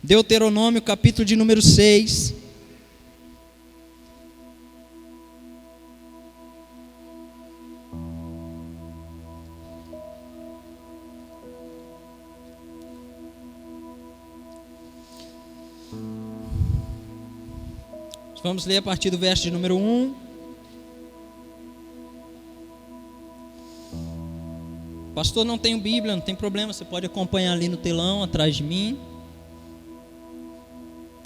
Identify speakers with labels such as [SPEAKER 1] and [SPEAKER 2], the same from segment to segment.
[SPEAKER 1] Deuteronômio, capítulo de número 6. Vamos ler a partir do verso de número 1. Pastor, não tenho Bíblia, não tem problema, você pode acompanhar ali no telão, atrás de mim.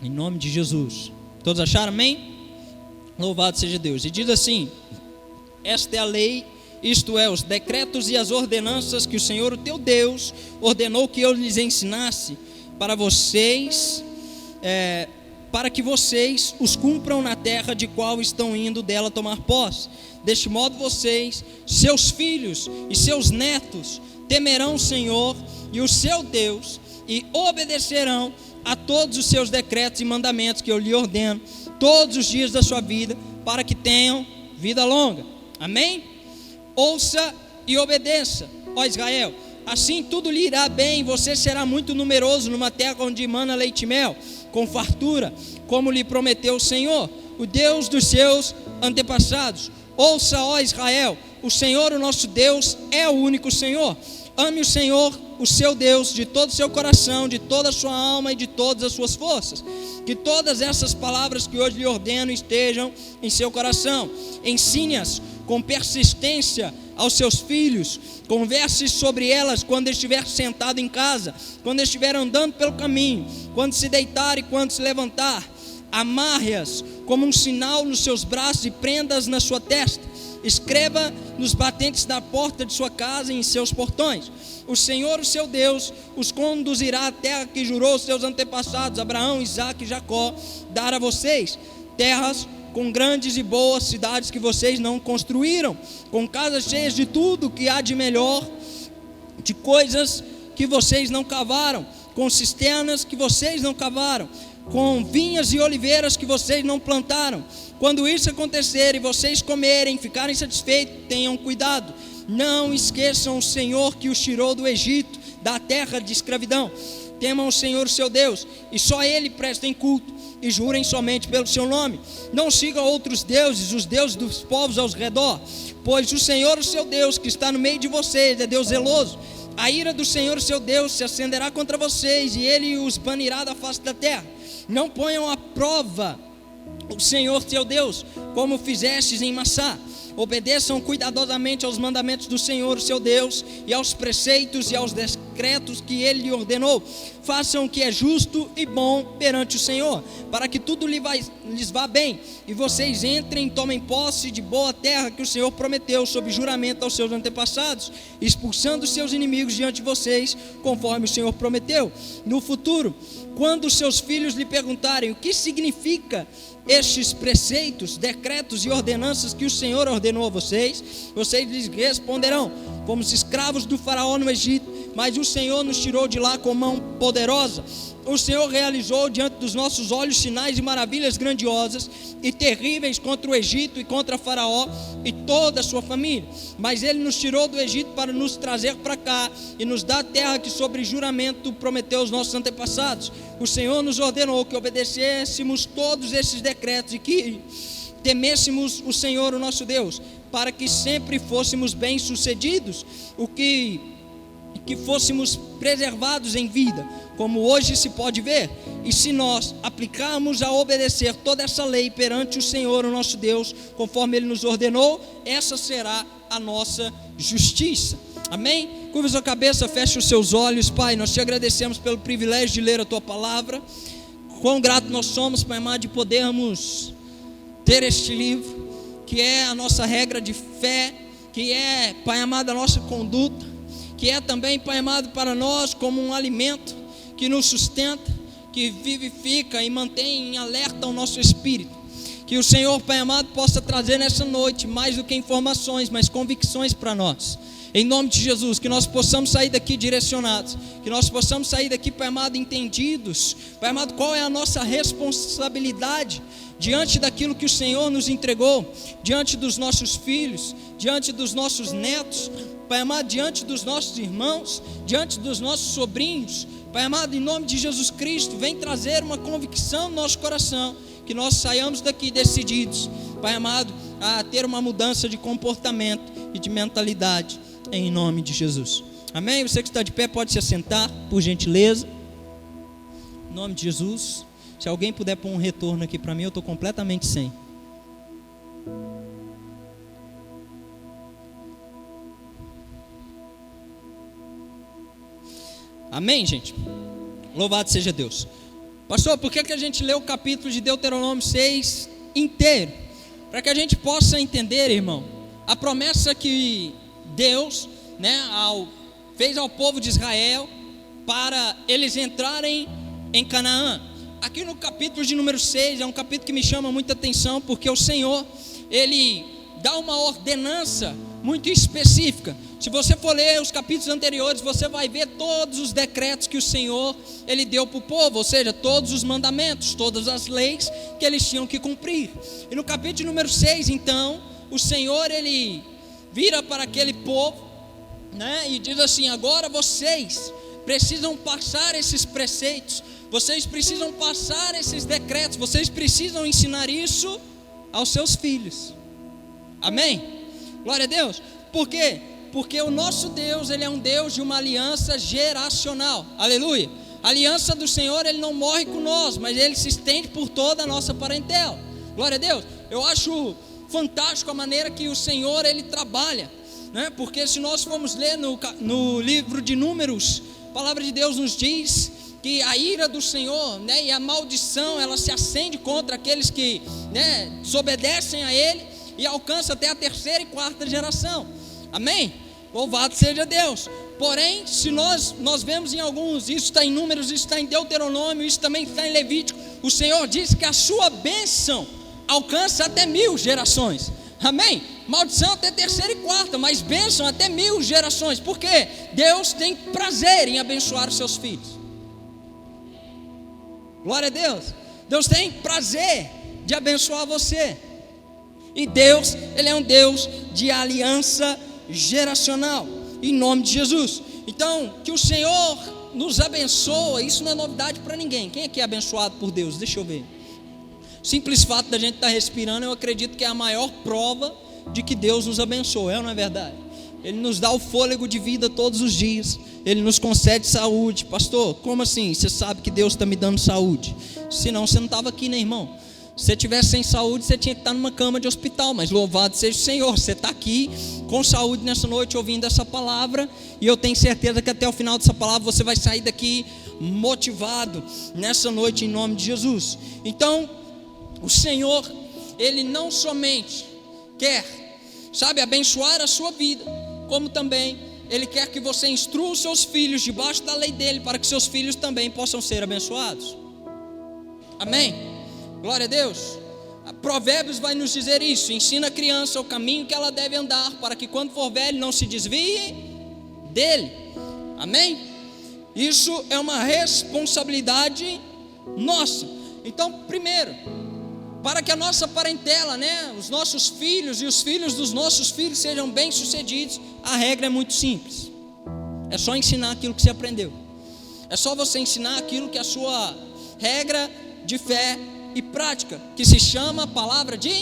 [SPEAKER 1] Em nome de Jesus. Todos acharam, amém? Louvado seja Deus. E diz assim: esta é a lei, isto é, os decretos e as ordenanças que o Senhor, o teu Deus, ordenou que eu lhes ensinasse para vocês, para que vocês os cumpram na terra de qual estão indo dela tomar posse. Deste modo vocês, seus filhos e seus netos temerão o Senhor e o seu Deus e obedecerão a todos os seus decretos e mandamentos que eu lhe ordeno todos os dias da sua vida, para que tenham vida longa. Amém? Ouça e obedeça, ó Israel, assim tudo lhe irá bem, você será muito numeroso numa terra onde mana leite e mel, com fartura, como lhe prometeu o Senhor, o Deus dos seus antepassados. Ouça, ó Israel, o Senhor, o nosso Deus, é o único Senhor. Ame o Senhor, o seu Deus, de todo o seu coração, de toda a sua alma e de todas as suas forças. Que todas essas palavras que hoje lhe ordeno estejam em seu coração. Ensine-as com persistência aos seus filhos. Converse sobre elas quando estiver sentado em casa, quando estiver andando pelo caminho, quando se deitar e quando se levantar. Amarre-as como um sinal nos seus braços e prenda-as na sua testa. Escreva nos batentes da porta de sua casa e em seus portões. O Senhor, o seu Deus, os conduzirá à terra que jurou aos seus antepassados, Abraão, Isaque e Jacó, dar a vocês. Terras com grandes e boas cidades que vocês não construíram, com casas cheias de tudo que há de melhor, de coisas que vocês não cavaram, com cisternas que vocês não cavaram, com vinhas e oliveiras que vocês não plantaram. Quando isso acontecer e vocês comerem, ficarem satisfeitos, tenham cuidado. Não esqueçam o Senhor que os tirou do Egito, da terra de escravidão. Temam o Senhor, o seu Deus, e só Ele prestem culto, e jurem somente pelo seu nome. Não sigam outros deuses, os deuses dos povos ao redor, pois o Senhor, o seu Deus, que está no meio de vocês, é Deus zeloso. A ira do Senhor, o seu Deus, se acenderá contra vocês, e Ele os banirá da face da terra. Não ponham à prova o Senhor, seu Deus, como fizestes em Massá. Obedeçam cuidadosamente aos mandamentos do Senhor, o seu Deus, e aos preceitos e aos decretos que Ele lhe ordenou. Façam o que é justo e bom perante o Senhor, para que tudo lhes vá bem, e vocês entrem e tomem posse de boa terra que o Senhor prometeu sob juramento aos seus antepassados, expulsando os seus inimigos diante de vocês, conforme o Senhor prometeu. No futuro, quando os seus filhos lhe perguntarem o que significa estes preceitos, decretos e ordenanças que o Senhor ordenou a vocês, vocês lhes responderão: fomos escravos do faraó no Egito, mas o Senhor nos tirou de lá com mão poderosa. O Senhor realizou diante dos nossos olhos sinais e maravilhas grandiosas e terríveis contra o Egito e contra Faraó e toda a sua família. Mas Ele nos tirou do Egito para nos trazer para cá e nos dar a terra que sobre juramento prometeu aos nossos antepassados. O Senhor nos ordenou que obedecêssemos todos esses decretos e que temêssemos o Senhor, o nosso Deus, para que sempre fôssemos bem-sucedidos, que fôssemos preservados em vida, como hoje se pode ver. E se nós aplicarmos a obedecer toda essa lei perante o Senhor, o nosso Deus, conforme Ele nos ordenou, essa será a nossa justiça. Amém? Curva sua cabeça, feche os seus olhos. Pai, nós te agradecemos pelo privilégio de ler a tua palavra. Quão grato nós somos, Pai amado, de podermos ter este livro, que é a nossa regra de fé, que é, Pai amado, a nossa conduta, que é também, Pai amado, para nós como um alimento que nos sustenta, que vivifica e mantém em alerta o nosso espírito. Que o Senhor, Pai amado, possa trazer nessa noite mais do que informações, mas convicções para nós. Em nome de Jesus, que nós possamos sair daqui direcionados, que nós possamos sair daqui, Pai amado, entendidos. Pai amado, qual é a nossa responsabilidade diante daquilo que o Senhor nos entregou, diante dos nossos filhos, diante dos nossos netos, Pai amado, diante dos nossos irmãos, diante dos nossos sobrinhos, Pai amado, em nome de Jesus Cristo, vem trazer uma convicção no nosso coração, que nós saiamos daqui decididos, Pai amado, a ter uma mudança de comportamento e de mentalidade, em nome de Jesus. Amém? Você que está de pé pode se assentar, por gentileza. Em nome de Jesus. Se alguém puder pôr um retorno aqui para mim, eu estou completamente sem. Amém, gente? Louvado seja Deus. Pastor, por que a gente lê o capítulo de Deuteronômio 6 inteiro? Para que a gente possa entender, irmão, a promessa que Deus, fez ao povo de Israel para eles entrarem em Canaã. Aqui no capítulo de número 6, é um capítulo que me chama muita atenção, porque o Senhor, Ele dá uma ordenança muito específica. Se você for ler os capítulos anteriores, você vai ver todos os decretos que o Senhor, Ele deu para o povo, ou seja, todos os mandamentos, todas as leis que eles tinham que cumprir. E no capítulo número 6, então, o Senhor, Ele vira para aquele povo, e diz assim: agora vocês precisam passar esses preceitos, vocês precisam passar esses decretos, vocês precisam ensinar isso aos seus filhos. Amém? Glória a Deus. Por quê? Porque o nosso Deus, Ele é um Deus de uma aliança geracional. Aleluia. A aliança do Senhor, Ele não morre com nós, mas Ele se estende por toda a nossa parentela. Glória a Deus. Eu acho fantástico a maneira que o Senhor, Ele trabalha, porque se nós formos ler no livro de Números, a palavra de Deus nos diz que a ira do Senhor, e a maldição, ela se acende contra aqueles que desobedecem a Ele, e alcança até a 3ª e 4ª geração. Amém? Louvado seja Deus. Porém, se nós vemos em alguns, isso está em Números, isso está em Deuteronômio, isso também está em Levítico, o Senhor diz que a sua bênção alcança até 1000 gerações. Amém? Maldição até 3ª e 4ª, mas bênção até 1000 gerações. Por quê? Deus tem prazer em abençoar os seus filhos. Glória a Deus. Deus tem prazer de abençoar você. E Deus, Ele é um Deus de aliança geracional, em nome de Jesus. Então, que o Senhor nos abençoe. Isso não é novidade para ninguém. Quem aqui é abençoado por Deus? Deixa eu ver. Simples fato da gente estar respirando, eu acredito que é a maior prova de que Deus nos abençoa, não é verdade? Ele nos dá o fôlego de vida todos os dias, Ele nos concede saúde. Pastor, como assim? Você sabe que Deus está me dando saúde? Senão você não estava aqui, né, irmão? Se você tivesse sem saúde, você tinha que estar numa cama de hospital, mas louvado seja o Senhor, você está aqui com saúde nessa noite, ouvindo essa palavra, e eu tenho certeza que até o final dessa palavra você vai sair daqui motivado nessa noite, em nome de Jesus. Então, o Senhor, Ele não somente quer, abençoar a sua vida, como também Ele quer que você instrua os seus filhos debaixo da lei dEle, para que seus filhos também possam ser abençoados. Amém? Glória a Deus. Provérbios vai nos dizer isso: ensina a criança o caminho que ela deve andar, para que quando for velho não se desvie dele. Amém? Isso é uma responsabilidade nossa. Então, primeiro, para que a nossa parentela, os nossos filhos e os filhos dos nossos filhos sejam bem-sucedidos, a regra é muito simples. É só ensinar aquilo que você aprendeu. É só você ensinar aquilo que é a sua regra de fé e prática, que se chama a palavra de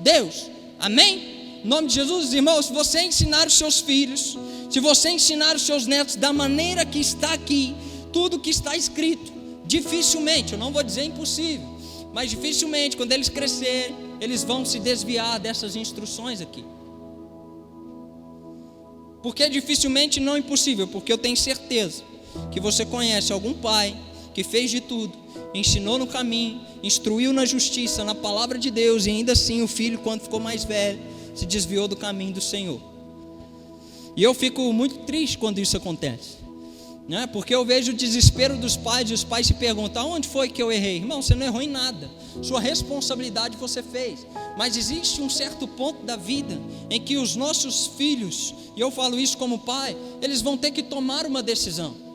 [SPEAKER 1] Deus. Amém? Em nome de Jesus, irmãos, se você ensinar os seus filhos, se você ensinar os seus netos da maneira que está aqui, tudo que está escrito, dificilmente, eu não vou dizer impossível, mas dificilmente, quando eles crescerem, eles vão se desviar dessas instruções aqui. Porque dificilmente não é impossível, porque eu tenho certeza que você conhece algum pai que fez de tudo, ensinou no caminho, instruiu na justiça, na palavra de Deus, e ainda assim o filho, quando ficou mais velho, se desviou do caminho do Senhor. E eu fico muito triste quando isso acontece, porque eu vejo o desespero dos pais, e os pais se perguntam: aonde foi que eu errei? Irmão, você não errou em nada, sua responsabilidade você fez, mas existe um certo ponto da vida em que os nossos filhos, e eu falo isso como pai, eles vão ter que tomar uma decisão.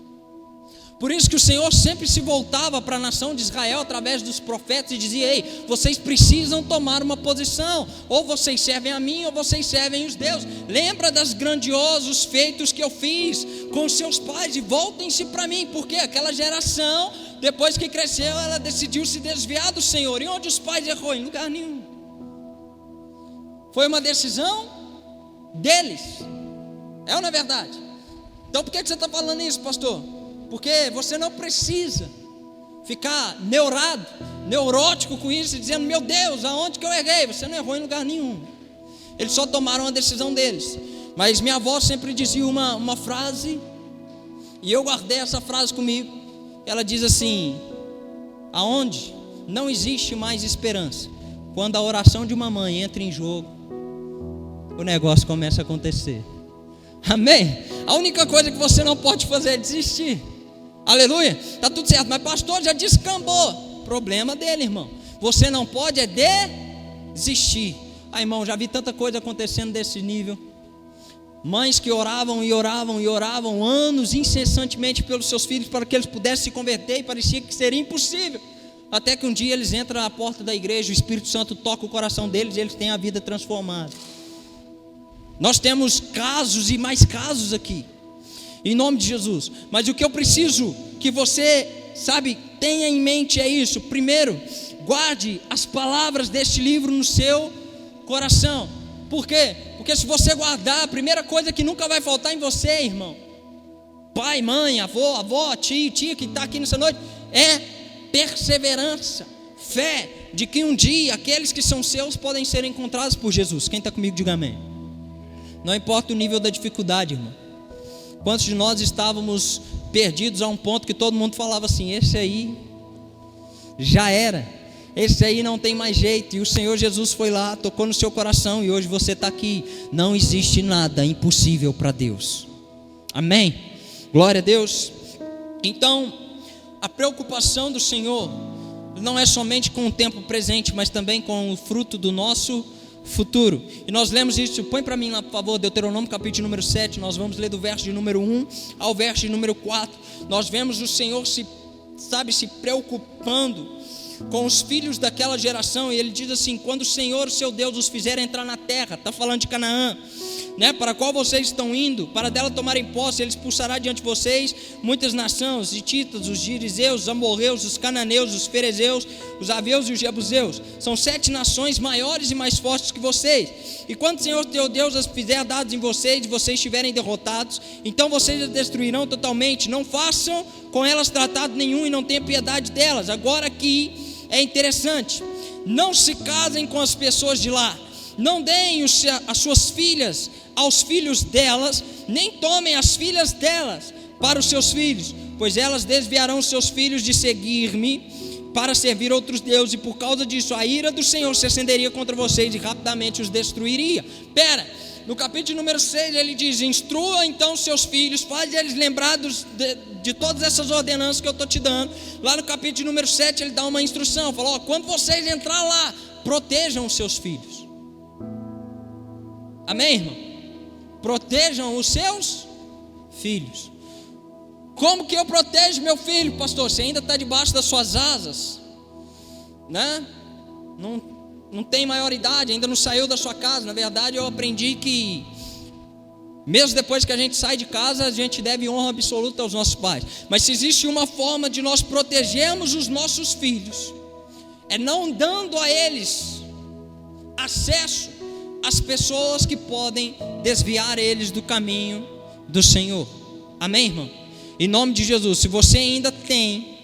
[SPEAKER 1] Por isso que o Senhor sempre se voltava para a nação de Israel através dos profetas e dizia: ei, vocês precisam tomar uma posição, ou vocês servem a mim ou vocês servem os deuses. Lembra dos grandiosos feitos que eu fiz com os seus pais e voltem-se para mim. Porque aquela geração, depois que cresceu, ela decidiu se desviar do Senhor. E onde os pais errou? Em lugar nenhum. Foi uma decisão deles. É ou não é verdade? Então por que você está falando isso, pastor? Porque você não precisa ficar neurótico com isso, dizendo: meu Deus, aonde que eu errei? Você não errou em lugar nenhum. Eles só tomaram a decisão deles. Mas minha avó sempre dizia uma frase, e eu guardei essa frase comigo. Ela diz assim: aonde não existe mais esperança, quando a oração de uma mãe entra em jogo, o negócio começa a acontecer. Amém? A única coisa que você não pode fazer é desistir. Aleluia, está tudo certo, mas pastor, já descambou. Problema dele, irmão. Você não pode é desistir. Irmão, já vi tanta coisa acontecendo desse nível. Mães que oravam e oravam e oravam anos incessantemente pelos seus filhos para que eles pudessem se converter, e parecia que seria impossível. Até que um dia eles entram na porta da igreja, o Espírito Santo toca o coração deles e eles têm a vida transformada. Nós temos casos e mais casos aqui, em nome de Jesus. Mas o que eu preciso que você, tenha em mente é isso. Primeiro, guarde as palavras deste livro no seu coração. Por quê? Porque se você guardar, a primeira coisa que nunca vai faltar em você, irmão, pai, mãe, avó, tio, tia que está aqui nessa noite, é perseverança, fé, de que um dia aqueles que são seus podem ser encontrados por Jesus. Quem está comigo, diga amém. Não importa o nível da dificuldade, irmão. Quantos de nós estávamos perdidos a um ponto que todo mundo falava assim: esse aí já era, esse aí não tem mais jeito. E o Senhor Jesus foi lá, tocou no seu coração, e hoje você está aqui. Não existe nada impossível para Deus. Amém? Glória a Deus. Então, a preocupação do Senhor não é somente com o tempo presente, mas também com o fruto do nosso futuro. E nós lemos isso, põe para mim lá, por favor, Deuteronômio capítulo número 7, nós vamos ler do verso de número 1 ao verso de número 4. Nós vemos o Senhor se preocupando com os filhos daquela geração, e ele diz assim: quando o Senhor, seu Deus, os fizer entrar na terra, está falando de Canaã, para a qual vocês estão indo, para dela tomarem posse, ele expulsará diante de vocês muitas nações: os hititas, os girizeus, os amorreus, os cananeus, os ferezeus, os aveus e os jebuseus. São 7 nações maiores e mais fortes que vocês. E quando o Senhor teu Deus as fizer dados em vocês, e vocês estiverem derrotados, então vocês as destruirão totalmente. Não façam com elas tratado nenhum, e não tenham piedade delas. Agora aqui é interessante: não se casem com as pessoas de lá, não deem as suas filhas aos filhos delas, nem tomem as filhas delas para os seus filhos, pois elas desviarão seus filhos de seguir-me para servir outros deuses, e por causa disso a ira do Senhor se acenderia contra vocês e rapidamente os destruiria. No capítulo número 6 ele diz: instrua então seus filhos, faz eles lembrados de todas essas ordenanças que eu estou te dando. Lá no capítulo número 7 ele dá uma instrução, fala: quando vocês entrar lá, protejam os seus filhos. Amém, irmão? Protejam os seus filhos. Como que eu protejo meu filho, pastor? Você ainda está debaixo das suas asas, não tem maioridade, ainda não saiu da sua casa. Na verdade, eu aprendi que mesmo depois que a gente sai de casa, a gente deve honra absoluta aos nossos pais. Mas se existe uma forma de nós protegermos os nossos filhos, é não dando a eles acesso às pessoas que podem desviar eles do caminho do Senhor. Amém, irmão? Em nome de Jesus, se você ainda tem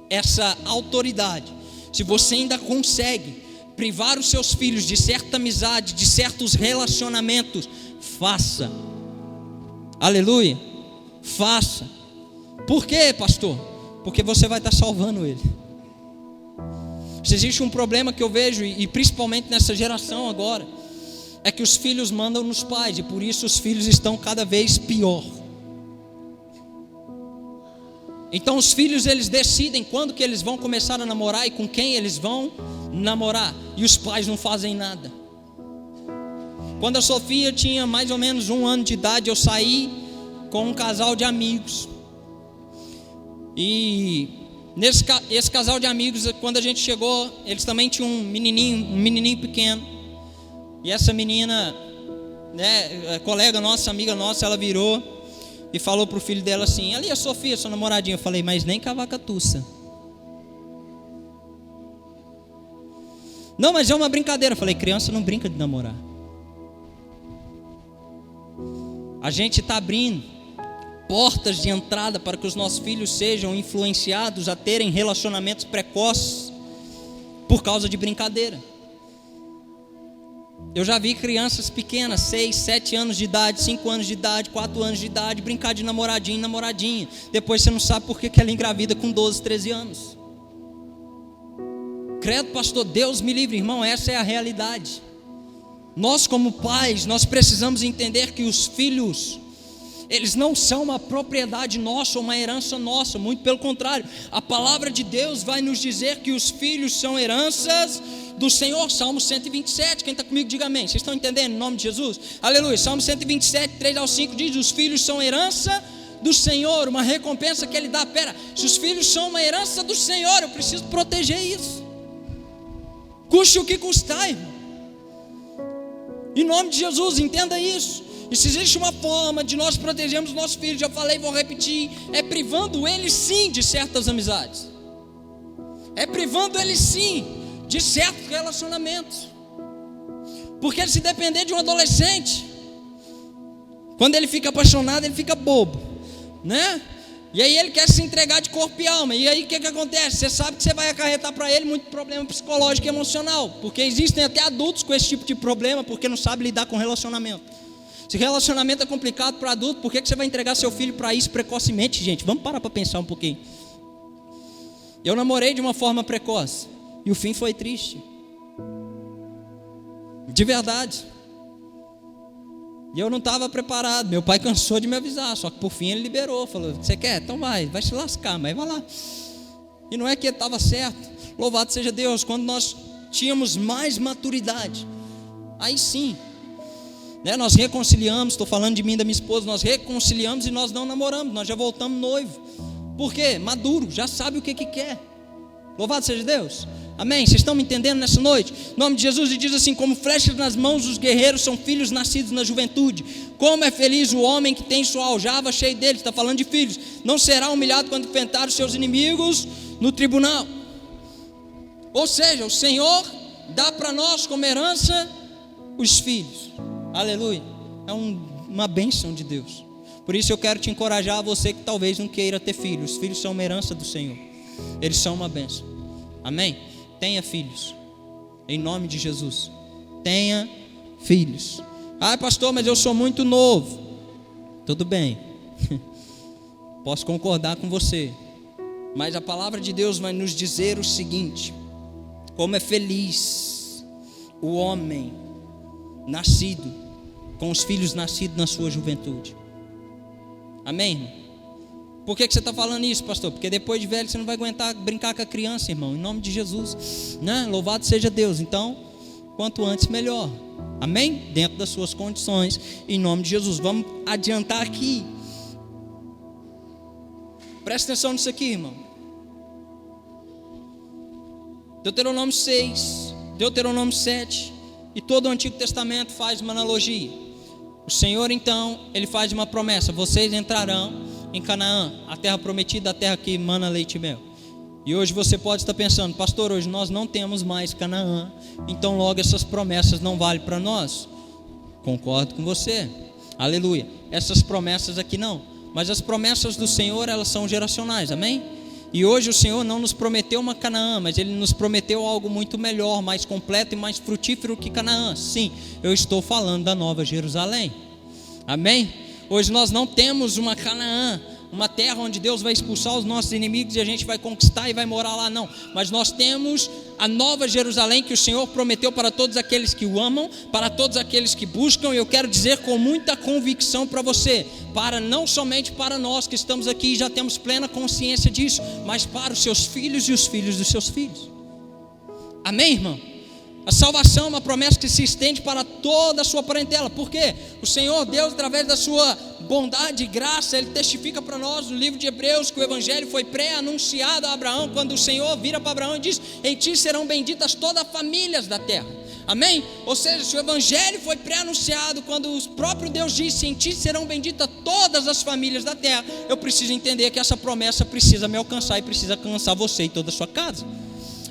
[SPEAKER 1] essa autoridade, se você ainda consegue privar os seus filhos de certa amizade, de certos relacionamentos, faça. Aleluia, faça. Por quê, pastor? Porque você vai estar salvando ele. Se existe um problema que eu vejo, e principalmente nessa geração agora, é que os filhos mandam nos pais, e por isso os filhos estão cada vez pior. Então os filhos, eles decidem quando que eles vão começar a namorar e com quem eles vão namorar, e os pais não fazem nada. Quando a Sofia tinha mais ou menos 1 ano de idade, eu saí com um casal de amigos. E esse casal de amigos, quando a gente chegou, eles também tinham um menininho pequeno. E essa menina, né, colega nossa, amiga nossa, ela virou e falou pro filho dela assim: ali a Sofia, sua namoradinha. Eu falei: mas nem cavaca tussa. Não, mas é uma brincadeira. Eu falei: criança não brinca de namorar. A gente está abrindo portas de entrada para que os nossos filhos sejam influenciados a terem relacionamentos precoces por causa de brincadeira. Eu já vi crianças pequenas, 6, 7 anos de idade, 5 anos de idade, 4 anos de idade, brincar de namoradinho e namoradinha. Depois você não sabe por que ela engravida com 12, 13 anos. Credo, pastor, Deus me livre, irmão, essa é a realidade. Nós como pais, nós precisamos entender que os filhos, eles não são uma propriedade nossa, uma herança nossa, muito pelo contrário. A palavra de Deus vai nos dizer que os filhos são heranças do Senhor. Salmo 127, quem está comigo diga amém. Vocês estão entendendo em nome de Jesus? Aleluia. Salmo 127, 3 ao 5 diz: os filhos são herança do Senhor, uma recompensa que Ele dá. Pera, se os filhos são uma herança do Senhor, eu preciso proteger isso, custe o que custar, irmão. Em nome de Jesus, entenda isso. E se existe uma forma de nós protegermos nossos filhos, já falei e vou repetir, é privando eles sim de certas amizades, é privando eles sim de certos relacionamentos. Porque se depender de um adolescente, quando ele fica apaixonado, ele fica bobo, né? E aí ele quer se entregar de corpo e alma. E aí o que acontece? Você sabe que você vai acarretar para ele muito problema psicológico e emocional, porque existem até adultos com esse tipo de problema, porque não sabem lidar com relacionamento. Se relacionamento é complicado para adulto, por que você vai entregar seu filho para isso precocemente, gente? Vamos parar para pensar um pouquinho. Eu namorei de uma forma precoce e o fim foi triste, de verdade. E eu não estava preparado. Meu pai cansou de me avisar, só que por fim ele liberou. Falou: você quer? Então vai se lascar, mas vai lá. E não é que ele estava certo. Louvado seja Deus. Quando nós tínhamos mais maturidade, aí sim, né, nós reconciliamos. Estou falando de mim e da minha esposa. Nós reconciliamos e nós não namoramos, nós já voltamos noivo. Por quê? Maduro, já sabe o que quer. Louvado seja Deus. Amém? Vocês estão me entendendo nessa noite? Em nome de Jesus, e diz assim: como flechas nas mãos dos guerreiros são filhos nascidos na juventude. Como é feliz o homem que tem sua aljava cheia deles. Está falando de filhos. Não será humilhado quando enfrentar os seus inimigos no tribunal. Ou seja, o Senhor dá para nós como herança os filhos. Aleluia. É uma bênção de Deus. Por isso eu quero te encorajar, a você que talvez não queira ter filhos. Os filhos são uma herança do Senhor. Eles são uma bênção. Amém? Tenha filhos, em nome de Jesus. Tenha filhos. Ah, pastor, mas eu sou muito novo. Tudo bem, posso concordar com você, mas a palavra de Deus vai nos dizer o seguinte: como é feliz o homem nascido, com os filhos nascidos na sua juventude. Amém, irmão? Por que você está falando isso, pastor? Porque depois de velho você não vai aguentar brincar com a criança, irmão. Em nome de Jesus, né? Louvado seja Deus. Então, quanto antes melhor. Amém? Dentro das suas condições, em nome de Jesus. Vamos adiantar aqui. Presta atenção nisso aqui, irmão. Deuteronômio 6, Deuteronômio 7 e todo o Antigo Testamento faz uma analogia. O Senhor então, Ele faz uma promessa: vocês entrarão em Canaã, a terra prometida, a terra que mana leite e mel. E hoje você pode estar pensando: pastor, hoje nós não temos mais Canaã, então logo essas promessas não valem para nós. Concordo com você, aleluia. Essas promessas aqui não, mas as promessas do Senhor, elas são geracionais, amém? E hoje o Senhor não nos prometeu uma Canaã, mas Ele nos prometeu algo muito melhor, mais completo e mais frutífero que Canaã. Sim, eu estou falando da Nova Jerusalém, amém? Hoje nós não temos uma Canaã, uma terra onde Deus vai expulsar os nossos inimigos e a gente vai conquistar e vai morar lá, não. Mas nós temos a Nova Jerusalém que o Senhor prometeu para todos aqueles que o amam, para todos aqueles que buscam. E eu quero dizer com muita convicção para você, não somente para nós que estamos aqui e já temos plena consciência disso, mas para os seus filhos e os filhos dos seus filhos. Amém, irmão? A salvação é uma promessa que se estende para toda a sua parentela. Por quê? O Senhor Deus, através da sua bondade e graça, Ele testifica para nós no livro de Hebreus que o Evangelho foi pré-anunciado a Abraão, quando o Senhor vira para Abraão e diz: em ti serão benditas todas as famílias da terra. Amém? Ou seja, se o Evangelho foi pré-anunciado, quando o próprio Deus disse: em ti serão benditas todas as famílias da terra, eu preciso entender que essa promessa precisa me alcançar e precisa alcançar você e toda a sua casa.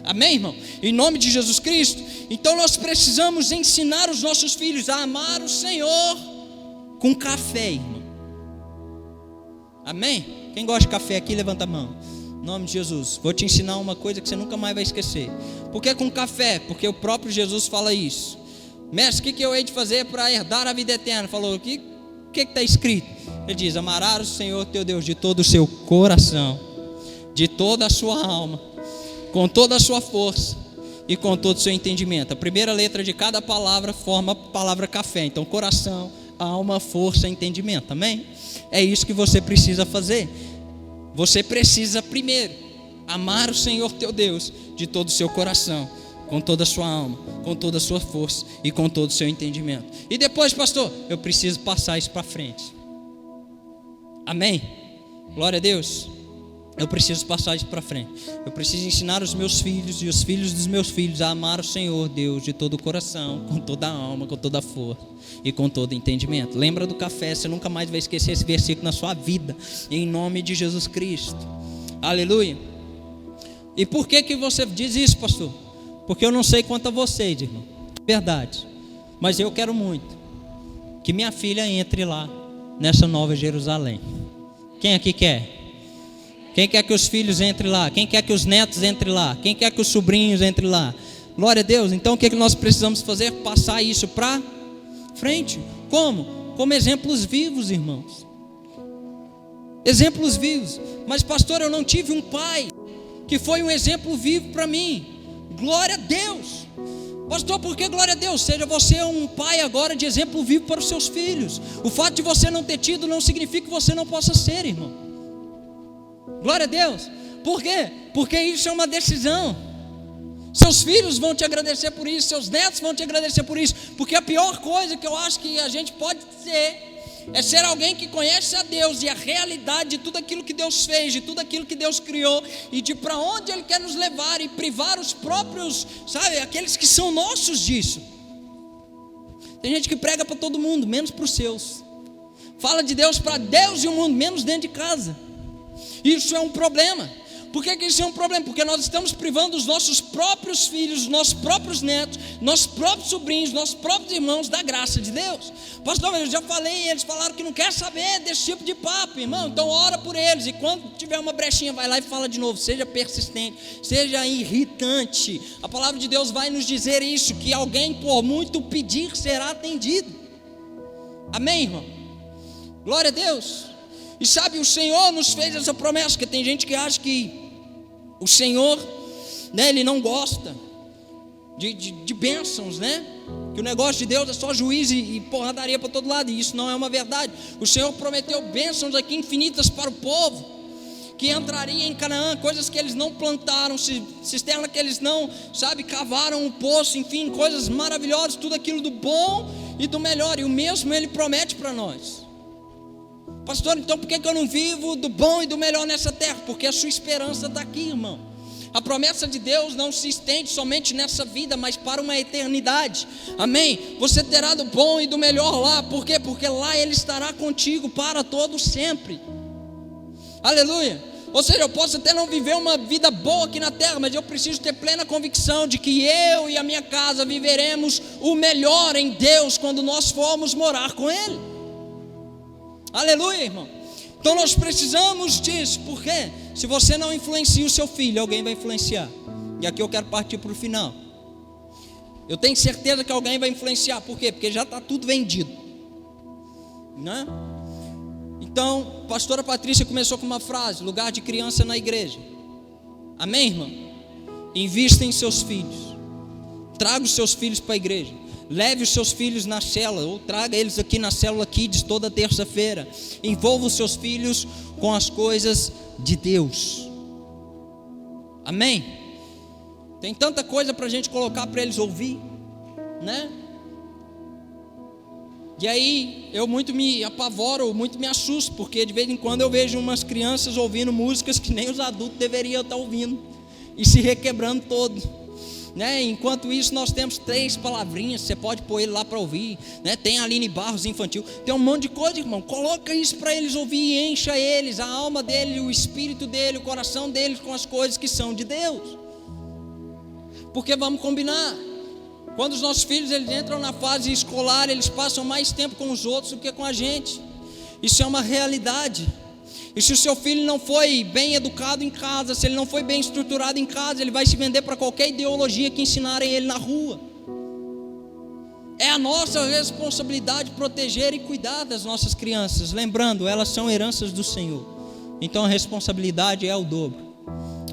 [SPEAKER 1] Amém, irmão? Em nome de Jesus Cristo. Então nós precisamos ensinar os nossos filhos a amar o Senhor com café, irmão. Amém? Quem gosta de café aqui, levanta a mão. Em nome de Jesus. Vou te ensinar uma coisa que você nunca mais vai esquecer. Por que com café? Porque o próprio Jesus fala isso. Mestre, o que eu hei de fazer para herdar a vida eterna? Falou, o que está escrito? Ele diz: amarás o Senhor teu Deus de todo o seu coração, de toda a sua alma, com toda a sua força e com todo o seu entendimento. A primeira letra de cada palavra forma a palavra café. Então, coração, alma, força, entendimento. Amém? É isso que você precisa fazer. Você precisa primeiro amar o Senhor teu Deus de todo o seu coração, com toda a sua alma, com toda a sua força e com todo o seu entendimento. E depois, pastor, eu preciso passar isso para frente. Amém? Glória a Deus. Eu preciso passar isso para frente. Eu preciso ensinar os meus filhos e os filhos dos meus filhos a amar o Senhor Deus de todo o coração, com toda a alma, com toda a força e com todo o entendimento. Lembra do café, você nunca mais vai esquecer esse versículo na sua vida, em nome de Jesus Cristo. Aleluia. E por que você diz isso, pastor? Porque eu não sei quanto a vocês, irmão. Verdade. Mas eu quero muito que minha filha entre lá nessa nova Jerusalém. Quem aqui quer? Quem quer que os filhos entrem lá? Quem quer que os netos entrem lá? Quem quer que os sobrinhos entrem lá? Glória a Deus. Então o que nós precisamos fazer? Passar isso para frente. Como? Como exemplos vivos, irmãos. Exemplos vivos. Mas pastor, eu não tive um pai que foi um exemplo vivo para mim. Glória a Deus. Pastor, por que glória a Deus? Seja você um pai agora de exemplo vivo para os seus filhos. O fato de você não ter tido não significa que você não possa ser, irmão. Glória a Deus. Por quê? Porque isso é uma decisão. Seus filhos vão te agradecer por isso, seus netos vão te agradecer por isso. Porque a pior coisa que eu acho que a gente pode ser é ser alguém que conhece a Deus e a realidade de tudo aquilo que Deus fez, de tudo aquilo que Deus criou e de para onde Ele quer nos levar, e privar os próprios, sabe, aqueles que são nossos disso. Tem gente que prega para todo mundo, menos para os seus. Fala de Deus para Deus e o mundo, menos dentro de casa. Isso é um problema. Por que isso é um problema? Porque nós estamos privando os nossos próprios filhos, os nossos próprios netos, nossos próprios sobrinhos, nossos próprios irmãos da graça de Deus. Pastor, eu já falei, eles falaram que não quer saber desse tipo de papo, irmão. Então ora por eles, e quando tiver uma brechinha, vai lá e fala de novo. Seja persistente, seja irritante. A palavra de Deus vai nos dizer isso, que alguém por muito pedir será atendido. Amém, irmão? Glória a Deus. E sabe, o Senhor nos fez essa promessa, porque tem gente que acha que o Senhor, né, Ele não gosta de bênçãos, né? Que o negócio de Deus é só juízo e porradaria para todo lado, e isso não é uma verdade. O Senhor prometeu bênçãos aqui infinitas para o povo, que entraria em Canaã, coisas que eles não plantaram, cisterna que eles não, sabe, cavaram um poço, enfim, coisas maravilhosas, tudo aquilo do bom e do melhor, e o mesmo Ele promete para nós. Pastor, então por que eu não vivo do bom e do melhor nessa terra? Porque a sua esperança está aqui, irmão. A promessa de Deus não se estende somente nessa vida, mas para uma eternidade. Amém? Você terá do bom e do melhor lá. Por quê? Porque lá Ele estará contigo para todo sempre. Aleluia. Ou seja, eu posso até não viver uma vida boa aqui na terra, mas eu preciso ter plena convicção de que eu e a minha casa viveremos o melhor em Deus quando nós formos morar com Ele. Aleluia, irmão. Então nós precisamos disso. Por quê? Se você não influencia o seu filho, alguém vai influenciar. E aqui eu quero partir para o final. Eu tenho certeza que alguém vai influenciar. Por quê? Porque já está tudo vendido, né? Então, a pastora Patrícia começou com uma frase: lugar de criança na igreja. Amém, irmão? Invista em seus filhos. Traga os seus filhos para a igreja. Leve os seus filhos na célula, ou traga eles aqui na célula Kids toda terça-feira. Envolva os seus filhos com as coisas de Deus. Amém? Tem tanta coisa para a gente colocar para eles ouvir, né? E aí eu muito me apavoro, muito me assusto, porque de vez em quando eu vejo umas crianças ouvindo músicas que nem os adultos deveriam estar ouvindo, e se requebrando todo, né? Enquanto isso nós temos 3 palavrinhas, você pode pôr ele lá para ouvir, né? Tem a Aline Barros infantil, tem um monte de coisa, irmão. Coloca isso para eles ouvir e encha eles, a alma dele, o espírito dele, o coração deles com as coisas que são de Deus. Porque vamos combinar, quando os nossos filhos eles entram na fase escolar, eles passam mais tempo com os outros do que com a gente. Isso é uma realidade. E se o seu filho não foi bem educado em casa, se ele não foi bem estruturado em casa, ele vai se vender para qualquer ideologia que ensinarem ele na rua. É a nossa responsabilidade proteger e cuidar das nossas crianças. Lembrando, elas são heranças do Senhor. Então a responsabilidade é o dobro.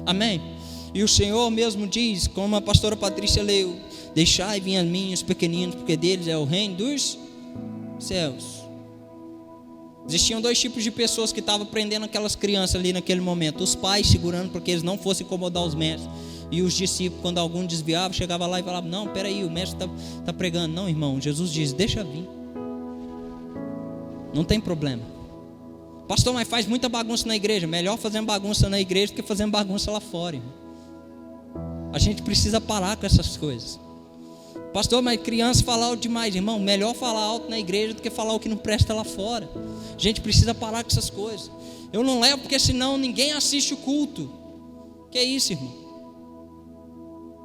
[SPEAKER 1] Amém? E o Senhor mesmo diz, como a pastora Patrícia leu: deixai vir a mim os pequeninos, porque deles é o reino dos céus. Existiam 2 tipos de pessoas que estavam prendendo aquelas crianças ali naquele momento: os pais segurando para que eles não fossem incomodar os mestres, e os discípulos, quando algum desviava, chegava lá e falava: não, peraí, o mestre está pregando. Não, irmão, Jesus diz: deixa vir, não tem problema. Pastor, mas faz muita bagunça na igreja. Melhor fazer bagunça na igreja do que fazer bagunça lá fora, irmão. A gente precisa parar com essas coisas. Pastor, mas criança fala alto demais. Irmão, melhor falar alto na igreja do que falar o que não presta lá fora. A gente precisa parar com essas coisas. Eu não levo porque senão ninguém assiste o culto. Que é isso, irmão?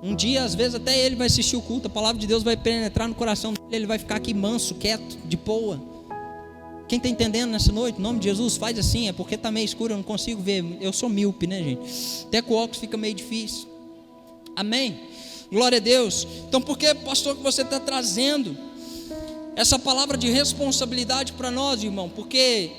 [SPEAKER 1] Um dia, às vezes, até ele vai assistir o culto. A palavra de Deus vai penetrar no coração dele. Ele vai ficar aqui manso, quieto, de boa. Quem está entendendo nessa noite? Em nome de Jesus, faz assim. É porque está meio escuro, eu não consigo ver. Eu sou míope, né, gente? Até com o óculos fica meio difícil. Amém? Glória a Deus. Então por que, pastor, que você está trazendo essa palavra de responsabilidade para nós, irmão? Porque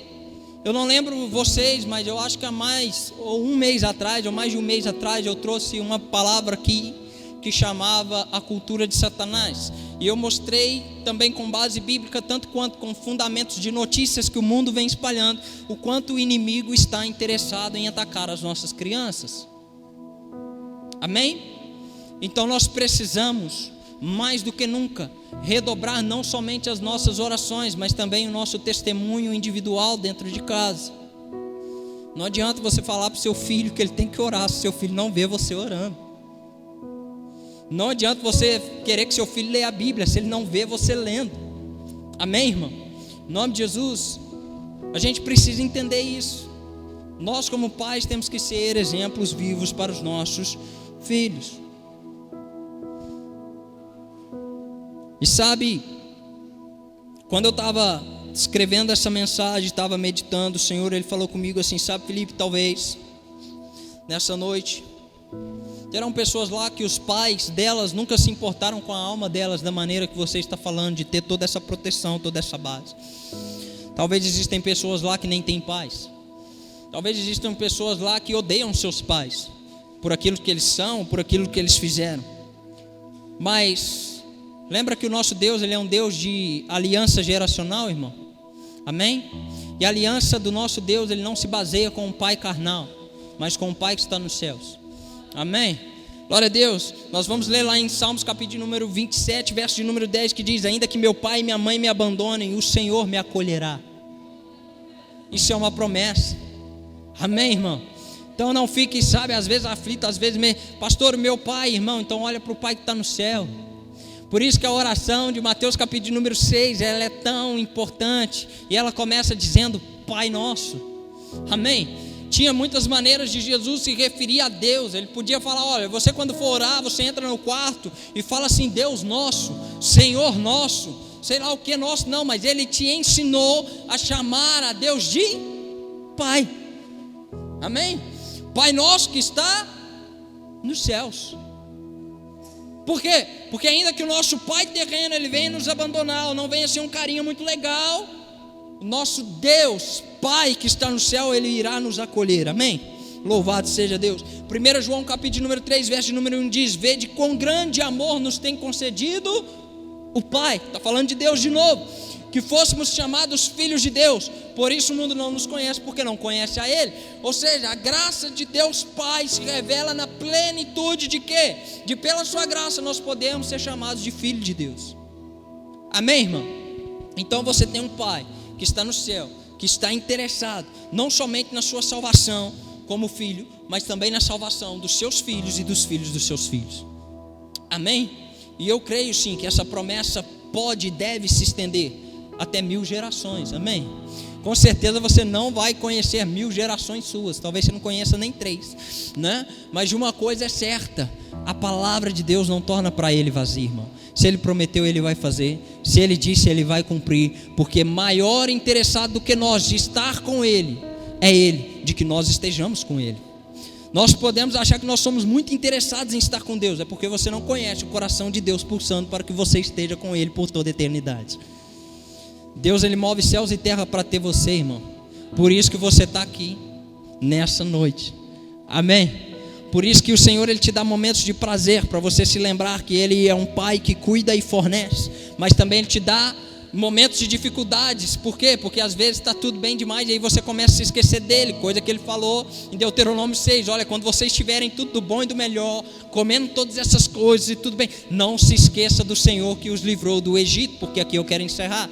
[SPEAKER 1] eu não lembro vocês, mas eu acho que há mais ou um mês atrás, ou mais de um mês atrás, eu trouxe uma palavra aqui que chamava a cultura de Satanás. E eu mostrei também com base bíblica, tanto quanto com fundamentos de notícias que o mundo vem espalhando, o quanto o inimigo está interessado em atacar as nossas crianças. Amém? Então nós precisamos, mais do que nunca, redobrar não somente as nossas orações, mas também o nosso testemunho individual dentro de casa. Não adianta você falar para o seu filho que ele tem que orar, se seu filho não vê você orando. Não adianta você querer que seu filho leia a Bíblia, se ele não vê você lendo. Amém, irmão? Em nome de Jesus, a gente precisa entender isso. Nós como pais temos que ser exemplos vivos para os nossos filhos. E sabe, quando eu estava escrevendo essa mensagem, estava meditando, o Senhor ele falou comigo assim: sabe, Felipe, talvez nessa noite terão pessoas lá que os pais delas nunca se importaram com a alma delas da maneira que você está falando, de ter toda essa proteção, toda essa base. Talvez existem pessoas lá que nem têm pais. Talvez existam pessoas lá que odeiam seus pais por aquilo que eles são, por aquilo que eles fizeram. Mas lembra que o nosso Deus, ele é um Deus de aliança geracional, irmão? Amém? E a aliança do nosso Deus, ele não se baseia com um pai carnal, mas com um pai que está nos céus. Amém? Glória a Deus. Nós vamos ler lá em Salmos capítulo número 27, verso de número 10, que diz: ainda que meu pai e minha mãe me abandonem, o Senhor me acolherá. Isso é uma promessa. Amém, irmão? Então não fique, sabe, às vezes aflito, às vezes pastor, meu pai, irmão, então olha para o pai que está no céu. Por isso que a oração de Mateus capítulo número 6, ela é tão importante. E ela começa dizendo: Pai nosso. Amém? Tinha muitas maneiras de Jesus se referir a Deus. Ele podia falar: olha, você quando for orar, você entra no quarto e fala assim: Deus nosso, Senhor nosso, sei lá o que nosso. Não, mas ele te ensinou a chamar a Deus de Pai. Amém? Pai nosso que está nos céus. Por quê? Porque ainda que o nosso pai terreno ele venha nos abandonar, ou não venha ser um carinho muito legal, o nosso Deus, Pai que está no céu, ele irá nos acolher. Amém? Louvado seja Deus. 1 João capítulo número 3, verso número 1 diz: vede quão grande amor nos tem concedido o Pai. Está falando de Deus de novo, que fôssemos chamados filhos de Deus. Por isso o mundo não nos conhece, porque não conhece a Ele. Ou seja, a graça de Deus Pai se revela na plenitude de quê? De pela sua graça nós podemos ser chamados de filhos de Deus. Amém, irmão? Então você tem um Pai que está no céu, que está interessado não somente na sua salvação como filho, mas também na salvação dos seus filhos e dos filhos dos seus filhos. Amém? E eu creio sim que essa promessa pode e deve se estender até 1000 gerações. Amém? Com certeza você não vai conhecer 1000 gerações suas, talvez você não conheça nem 3, né? Mas de uma coisa é certa: a palavra de Deus não torna para Ele vazia, irmão. Se Ele prometeu, Ele vai fazer. Se Ele disse, Ele vai cumprir. Porque maior interessado do que nós de estar com Ele é Ele, de que nós estejamos com Ele. Nós podemos achar que nós somos muito interessados em estar com Deus, é porque você não conhece o coração de Deus pulsando para que você esteja com Ele por toda a eternidade. Deus, Ele move céus e terra para ter você, irmão. Por isso que você está aqui nessa noite. Amém? Por isso que o Senhor, Ele te dá momentos de prazer, para você se lembrar que Ele é um Pai que cuida e fornece. Mas também Ele te dá momentos de dificuldades. Por quê? Porque às vezes está tudo bem demais e aí você começa a se esquecer dele. Coisa que Ele falou em Deuteronômio 6. Olha, quando vocês estiverem tudo do bom e do melhor, comendo todas essas coisas e tudo bem, não se esqueça do Senhor que os livrou do Egito. Porque aqui eu quero encerrar.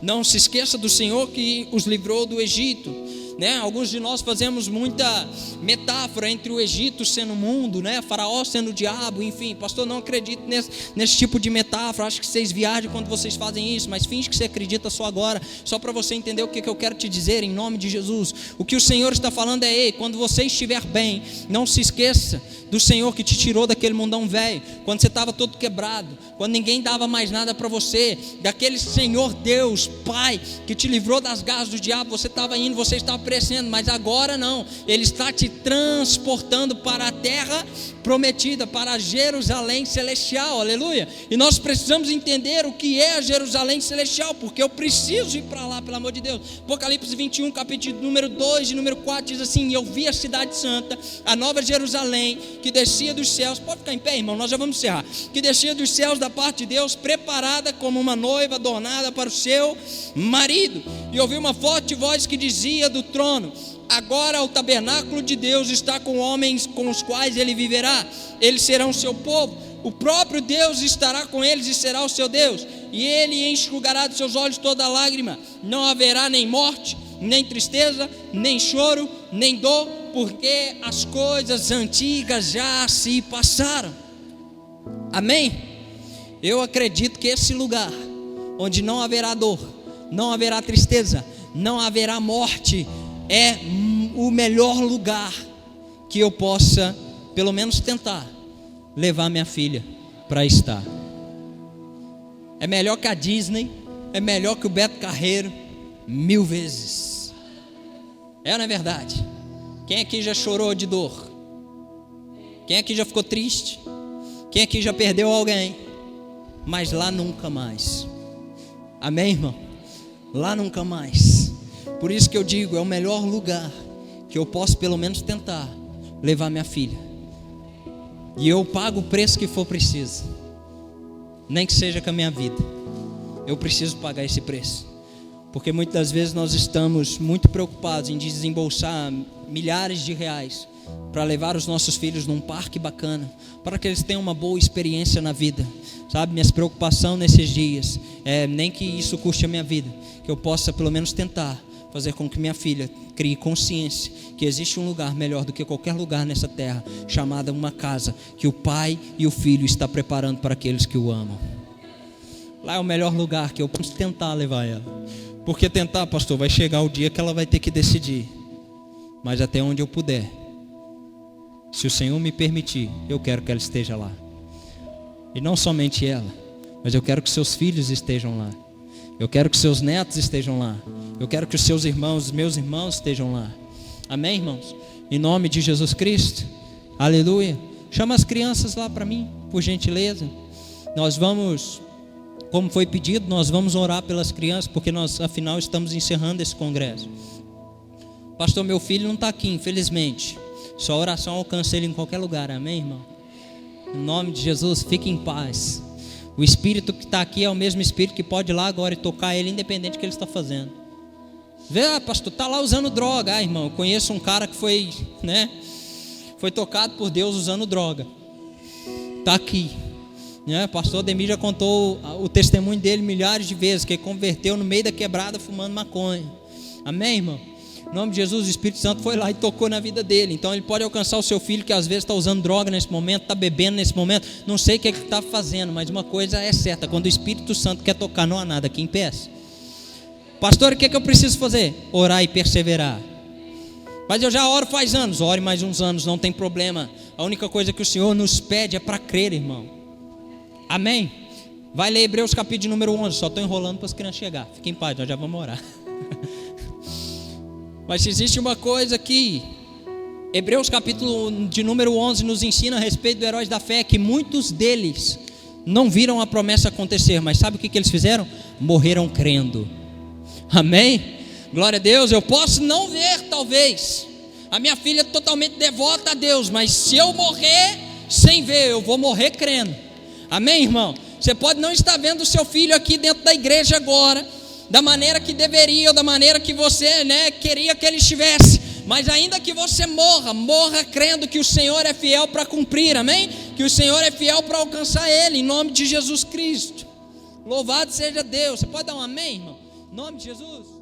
[SPEAKER 1] Não se esqueça do Senhor que os livrou do Egito, né? Alguns de nós fazemos muita metáfora entre o Egito sendo o mundo, né? Faraó sendo o diabo, enfim. Pastor, não acredito nesse tipo de metáfora. Acho que vocês viajam quando vocês fazem isso, mas finge que você acredita só agora, só para você entender o que eu quero te dizer em nome de Jesus. O que o Senhor está falando é: ei, quando você estiver bem, não se esqueça do Senhor que te tirou daquele mundão velho, quando você estava todo quebrado, quando ninguém dava mais nada para você, daquele Senhor Deus, Pai, que te livrou das garras do diabo. Você estava indo, você estava perecendo, mas agora não, Ele está te transportando para a terra prometida, para Jerusalém celestial, aleluia. E nós precisamos entender o que é a Jerusalém celestial, porque eu preciso ir para lá, pelo amor de Deus. Apocalipse 21, capítulo número 2 e número 4 diz assim: eu vi a cidade santa, a nova Jerusalém, que descia dos céus. Pode ficar em pé, irmão, nós já vamos encerrar. Que descia dos céus da parte de Deus, preparada como uma noiva adornada para o seu marido. E ouvi uma forte voz que dizia do trono: agora o tabernáculo de Deus está com homens com os quais Ele viverá. Eles serão seu povo. O próprio Deus estará com eles e será o seu Deus. E Ele enxugará dos seus olhos toda lágrima. Não haverá nem morte, nem tristeza, nem choro, nem dor, porque as coisas antigas já se passaram. Amém? Eu acredito que esse lugar, onde não haverá dor, não haverá tristeza, não haverá morte, é o melhor lugar que eu possa, pelo menos tentar, levar minha filha para estar. É melhor que a Disney, é melhor que o Beto Carreiro, 1000 vezes. É ou não é verdade? Quem aqui já chorou de dor? Quem aqui já ficou triste? Quem aqui já perdeu alguém? Mas lá nunca mais. Amém, irmão? Lá nunca mais. Por isso que eu digo, é o melhor lugar que eu posso pelo menos tentar levar minha filha. E eu pago o preço que for preciso, nem que seja com a minha vida. Eu preciso pagar esse preço, porque muitas das vezes nós estamos muito preocupados em desembolsar milhares de reais para levar os nossos filhos num parque bacana, para que eles tenham uma boa experiência na vida. Sabe, minha preocupação nesses dias é nem que isso custe a minha vida, que eu possa pelo menos tentar fazer com que minha filha crie consciência que existe um lugar melhor do que qualquer lugar nessa terra, chamada uma casa, que o Pai e o Filho estão preparando para aqueles que o amam. Lá é o melhor lugar que eu posso tentar levar ela. Porque tentar, pastor, vai chegar o dia que ela vai ter que decidir. Mas até onde eu puder, se o Senhor me permitir, eu quero que ela esteja lá. E não somente ela, mas eu quero que seus filhos estejam lá. Eu quero que seus netos estejam lá. Eu quero que os seus irmãos, os meus irmãos estejam lá. Amém, irmãos? Em nome de Jesus Cristo. Aleluia. Chama as crianças lá para mim, por gentileza. Nós vamos, como foi pedido, nós vamos orar pelas crianças, porque nós, afinal, estamos encerrando esse congresso. Pastor, meu filho não está aqui, infelizmente. Sua oração alcança ele em qualquer lugar. Amém, irmão? Em nome de Jesus, fique em paz. O espírito que está aqui é o mesmo espírito que pode ir lá agora e tocar ele, independente do que ele está fazendo. Vê, pastor, está lá usando droga. Irmão, eu conheço um cara que foi tocado por Deus usando droga. Está aqui. Pastor Ademir já contou o testemunho dele milhares de vezes, que ele converteu no meio da quebrada fumando maconha. Amém, irmão? Em nome de Jesus, o Espírito Santo foi lá e tocou na vida dele. Então ele pode alcançar o seu filho que às vezes está usando droga nesse momento, está bebendo nesse momento, não sei o que ele está fazendo, mas uma coisa é certa: quando o Espírito Santo quer tocar, não há nada que impeça. Pastor, o que eu preciso fazer? Orar e perseverar. Mas eu já oro faz anos. Ore mais uns anos, não tem problema. A única coisa que o Senhor nos pede é para crer, irmão. Amém? Vai ler Hebreus capítulo de número 11. Só estou enrolando para as crianças chegar. Fiquem em paz, nós já vamos orar. Mas se existe uma coisa que Hebreus capítulo de número 11 nos ensina a respeito dos heróis da fé, é que muitos deles não viram a promessa acontecer, mas sabe o que eles fizeram? Morreram crendo. Amém? Glória a Deus. Eu posso não ver, talvez, a minha filha totalmente devota a Deus, mas se eu morrer sem ver, eu vou morrer crendo. Amém, irmão? Você pode não estar vendo o seu filho aqui dentro da igreja agora, da maneira que deveria, ou da maneira que você queria que ele estivesse, mas ainda que você morra crendo que o Senhor é fiel para cumprir, amém? Que o Senhor é fiel para alcançar ele, em nome de Jesus Cristo. Louvado seja Deus. Você pode dar um amém, irmão? Em nome de Jesus.